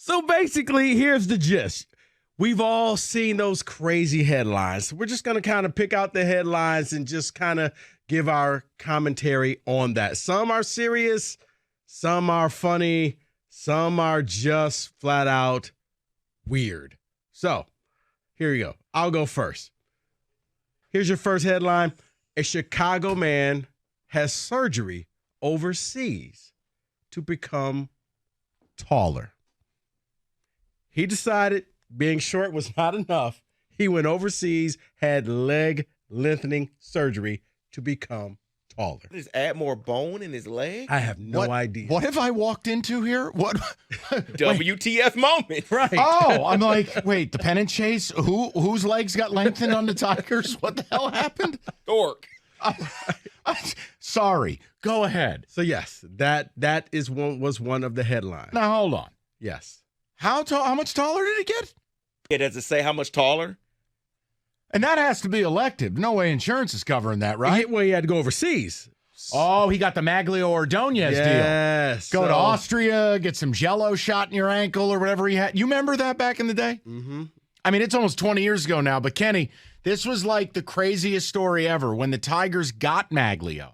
So basically, here's the gist. We've all seen those crazy headlines. We're just going to kind of pick out the headlines and just kind of give our commentary on that. Some are serious, some are funny, some are just flat out weird. So here you go. I'll go first. Here's your first headline. A Chicago man has surgery overseas to become taller. He decided being short was not enough. He went overseas, had leg lengthening surgery to become taller. Just add more bone in his leg? I have no idea. What have I walked into here? What? WTF moment. Right. Oh, I'm like, wait, the pennant chase? Whose legs got lengthened on the Tigers? What the hell happened? Dork. Sorry. Go ahead. So yes, that was one of the headlines. Now hold on. Yes. How much taller did he get? Yeah, does it say how much taller? And that has to be elective. No way insurance is covering that, right? He had to go overseas. Oh, he got the Maglio Ordonez deal. Yes. Go to Austria, get some Jell-O shot in your ankle or whatever he had. You remember that back in the day? Mm-hmm. I mean, it's almost 20 years ago now, but Kenny, this was like the craziest story ever when the Tigers got Maglio.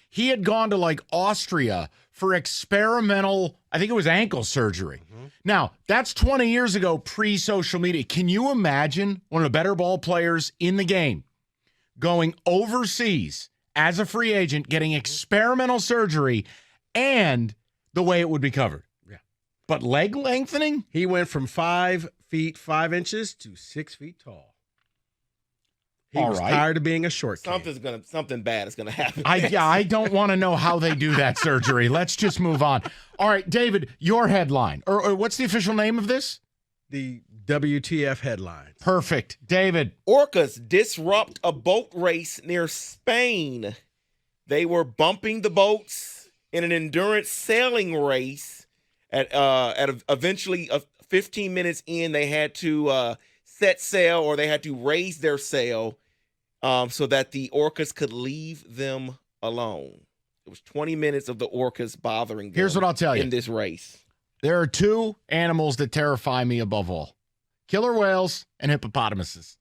He had gone to like Austria for experimental, I think it was ankle surgery. Mm-hmm. Now, that's 20 years ago, pre-social media. Can you imagine one of the better ball players in the game going overseas as a free agent, getting experimental surgery, and the way it would be covered? Yeah. But leg lengthening? He went from 5 feet 5 inches to 6 feet tall. He was tired of being a short kid. Something bad is gonna happen. I don't want to know how they do that surgery. Let's just move on. All right, David, your headline. Or what's the official name of this? The WTF headlines. Perfect. David. Orcas disrupt a boat race near Spain. They were bumping the boats in an endurance sailing race. Eventually 15 minutes in, they had to set sail, or they had to raise their sail so that the orcas could leave them alone. It was 20 minutes of the orcas bothering them. Here's what I'll tell you. In this race. There are two animals that terrify me above all. Killer whales and hippopotamuses.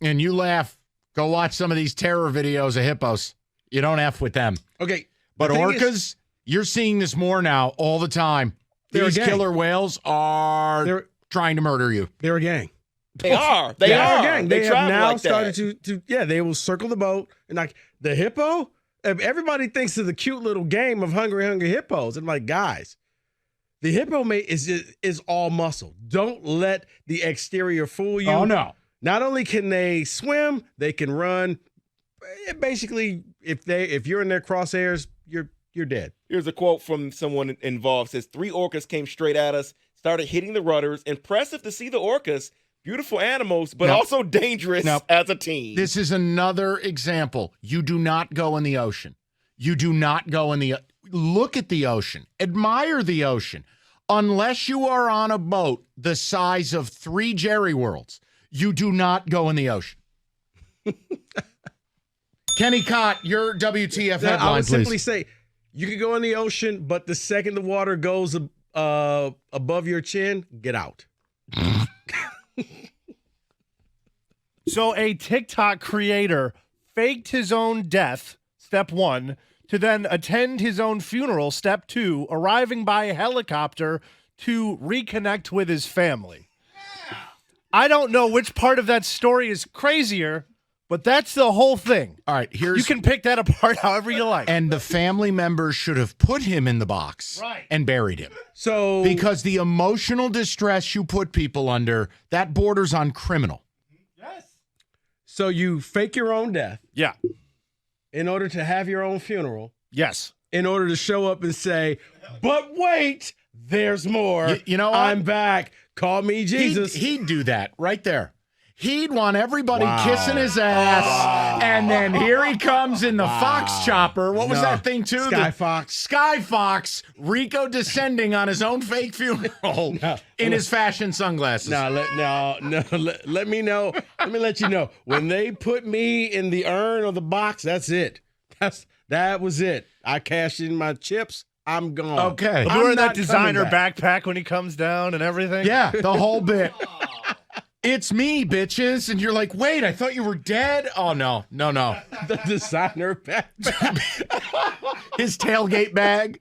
And you laugh. Go watch some of these terror videos of hippos. You don't F with them. Okay. But orcas, you're seeing this more now all the time. These killer whales are trying to murder you. They're a gang. They are. They are. Gang. They have now started to they will circle the boat. And like the hippo, everybody thinks of the cute little game of Hungry Hippos. And like, guys, the hippo is all muscle. Don't let the exterior fool you. Oh, no. Not only can they swim, they can run. Basically, if you're in their crosshairs, you're dead. Here's a quote from someone involved. It says, 3 orcas came straight at us, started hitting the rudders. Impressive to see the orcas. Beautiful animals, but also dangerous as a team. This is another example. You do not go in the ocean. You do not go in the... Look at the ocean. Admire the ocean. Unless you are on a boat the size of 3 Jerry Worlds, you do not go in the ocean. Kenny Cott, your WTF headline, I would please. simply say, you can go in the ocean, but the second the water goes above your chin, get out. So a TikTok creator faked his own death, step 1, to then attend his own funeral, step 2, arriving by helicopter to reconnect with his family. I don't know which part of that story is crazier, but that's the whole thing. All right, you can pick that apart however you like. And the family members should have put him in the box and buried him. So because the emotional distress you put people under, that borders on criminal. Yes. So you fake your own death. Yeah. In order to have your own funeral. Yes. In order to show up and say, but wait, there's more. You know what? I'm back. Call me Jesus. He'd do that right there. He'd want everybody kissing his ass, and then here he comes in the fox chopper. What was that thing, too? Sky Fox. Rico descending on his own fake funeral in his fashion sunglasses. Let me know. Let me let you know. When they put me in the urn or the box, that's it. That was it. I cashed in my chips. I'm gone. Okay. He'll be I'm wearing that not designer coming back. backpack when he comes down and everything. Yeah, the whole bit. It's me, bitches. And you're like, wait, I thought you were dead. Oh, no. The designer backpack. His tailgate bag.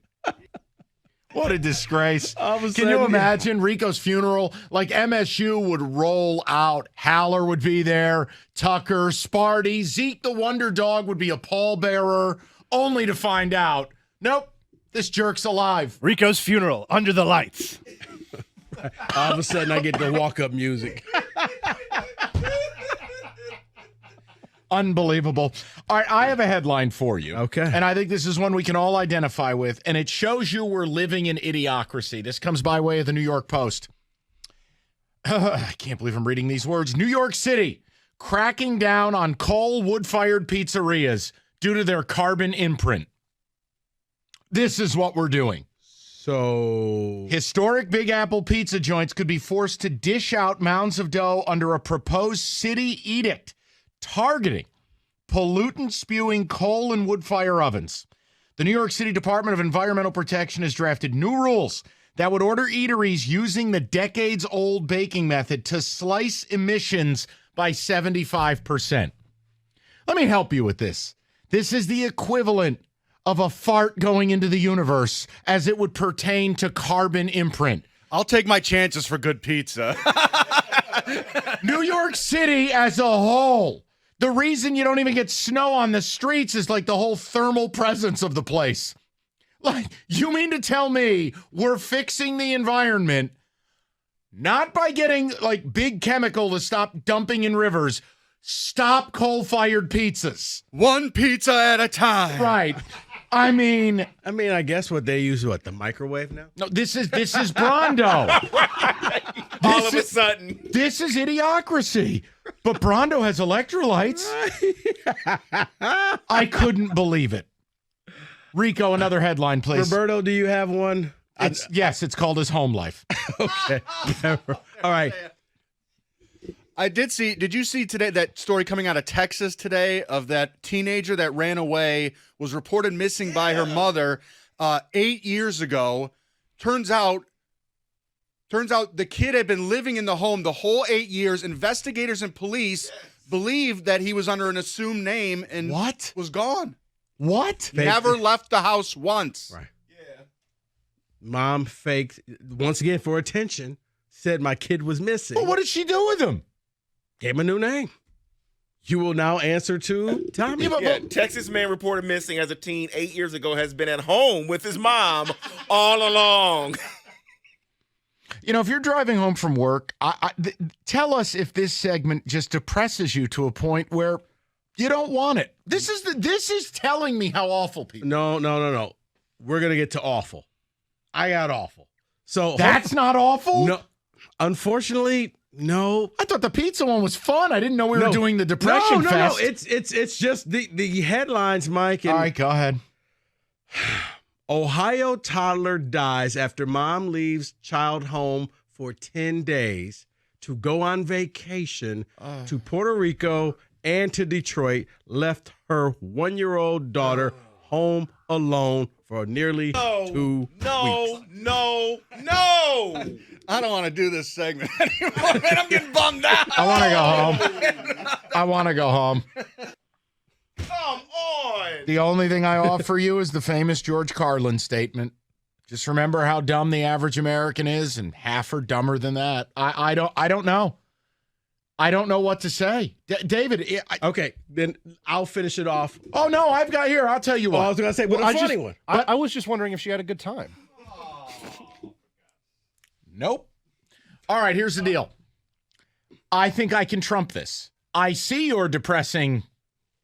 What a disgrace. All of a Can sudden, you imagine Rico's funeral? Like MSU would roll out. Haller would be there. Tucker, Sparty, Zeke the Wonder Dog would be a pallbearer, only to find out, nope, this jerk's alive. Rico's funeral under the lights. All of a sudden, I get the walk-up music. Unbelievable. All right, I have a headline for you. Okay. And I think this is one we can all identify with, and it shows you we're living in idiocracy. This comes by way of the New York Post. I can't believe I'm reading these words. New York City cracking down on coal wood-fired pizzerias due to their carbon imprint. This is what we're doing. So, Historic Big Apple pizza joints could be forced to dish out mounds of dough under a proposed city edict targeting pollutant-spewing coal and wood fire ovens. The New York City Department of Environmental Protection has drafted new rules that would order eateries using the decades-old baking method to slice emissions by 75%. Let me help you with this. This is the equivalent of a fart going into the universe as it would pertain to carbon imprint. I'll take my chances for good pizza. New York City as a whole. The reason you don't even get snow on the streets is like the whole thermal presence of the place. Like, you mean to tell me we're fixing the environment not by getting like big chemical to stop dumping in rivers, stop coal-fired pizzas. One pizza at a time. Right. I mean, I guess what they use, the microwave now? no, this is Brondo. All of a sudden. This is idiocracy. But Brondo has electrolytes. I couldn't believe it. Rico, another headline, please. Roberto, do you have one? Yes, it's called his home life. Okay. All right. I did see, did you see today that story coming out of Texas today of that teenager that ran away, was reported missing by her mother 8 years ago? Turns out the kid had been living in the home the whole 8 years. Investigators and police believed that he was under an assumed name and What? was gone. What? Never left the house once. Right. Mom faked, once again for attention, said my kid was missing. Well, what did she do with him? Gave him a new name. You will now answer to Tommy. Yeah, Texas man reported missing as a teen 8 years ago has been at home with his mom all along. You know, if you're driving home from work, tell us if this segment just depresses you to a point where you don't want it. This is telling me how awful people. No. We're going to get to awful. I got awful. So That's not awful? No. Unfortunately, no. I thought the pizza one was fun. I didn't know we were doing the depression No. fest. It's just the headlines, Mike. And all right, go ahead. Ohio toddler dies after mom leaves child home for 10 days to go on vacation to Puerto Rico and to Detroit, left her 1-year-old daughter home alone for nearly 2 weeks. No. I don't want to do this segment anymore, man. I'm getting bummed out. I want to go home. Come on. The only thing I offer you is the famous George Carlin statement. Just remember how dumb the average American is, and half are dumber than that. I don't know. I don't know what to say. David. Okay, then I'll finish it off. Oh, no, I've got here. I'll tell you what. I was going to say, a funny one. I was just wondering if she had a good time. Nope. All right, here's the deal. I think I can trump this. I see your depressing,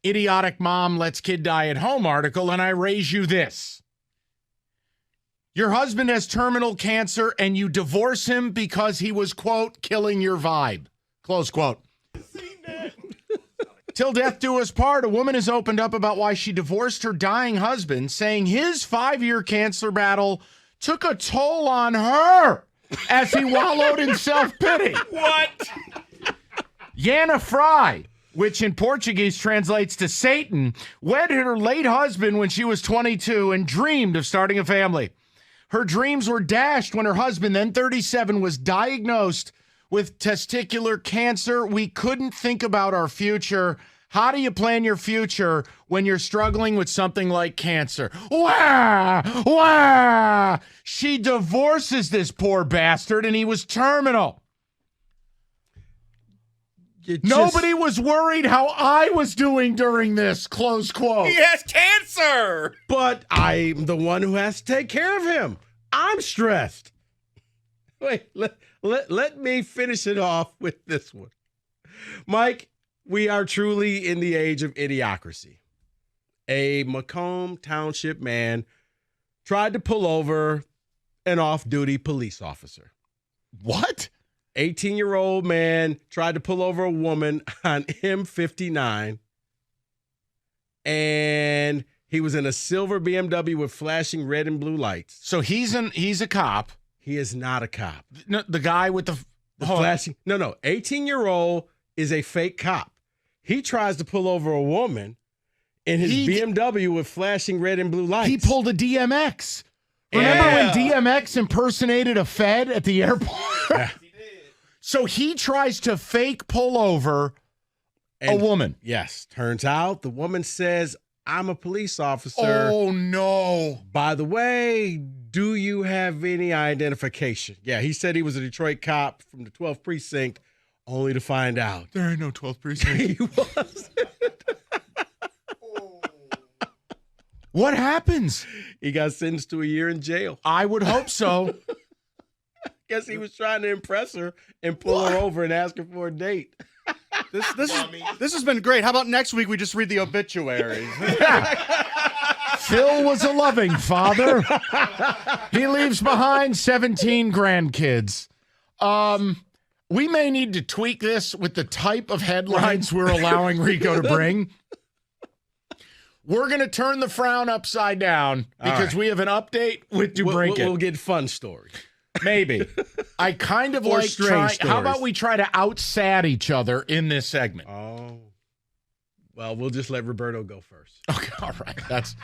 idiotic mom lets kid die at home article, and I raise you this. Your husband has terminal cancer, and you divorce him because he was, quote, killing your vibe. Close quote. Till death do us part, a woman has opened up about why she divorced her dying husband, saying his 5-year cancer battle took a toll on her as he wallowed in self-pity. What? Yana Fry, which in Portuguese translates to Satan, wedded her late husband when she was 22 and dreamed of starting a family. Her dreams were dashed when her husband, then 37, was diagnosed with testicular cancer. We couldn't think about our future. How do you plan your future when you're struggling with something like cancer? Wah! Wah! She divorces this poor bastard, and he was terminal. Nobody was worried how I was doing during this, close quote. He has cancer. But I'm the one who has to take care of him. I'm stressed. Wait, let me finish it off with this one. Mike, we are truly in the age of idiocracy. A Macomb Township man tried to pull over an off-duty police officer. What? 18-year-old man tried to pull over a woman on M59, and he was in a silver BMW with flashing red and blue lights. So he's a cop. He is not a cop. No, the guy with the flashing. No. 18-year-old is a fake cop. He tries to pull over a woman in his BMW with flashing red and blue lights. He pulled a DMX. Remember when DMX impersonated a Fed at the airport? Yeah. So he tries to fake pull over a woman. Yes. Turns out the woman says, I'm a police officer. Oh, no. By the way, do you have any identification? Yeah, he said he was a Detroit cop from the 12th precinct, only to find out There ain't no 12th precinct. he was. What happens? He got sentenced to a year in jail. I would hope so. Guess he was trying to impress her and pull her over and ask her for a date. This has been great. How about next week we just read the obituary? Phil was a loving father. He leaves behind 17 grandkids. We may need to tweak this with the type of headlines we're allowing Rico to bring. We're going to turn the frown upside down because we have an update with DeBrinket. We'll get fun stories. Maybe. I kind of Or like strange How about stories. we try to out-sad each other in this segment? Oh. Well, we'll just let Roberto go first. Okay, all right. That's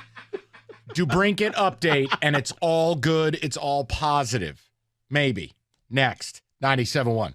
DeBrinket update, and it's all good. It's all positive. Maybe. Next, 97.1.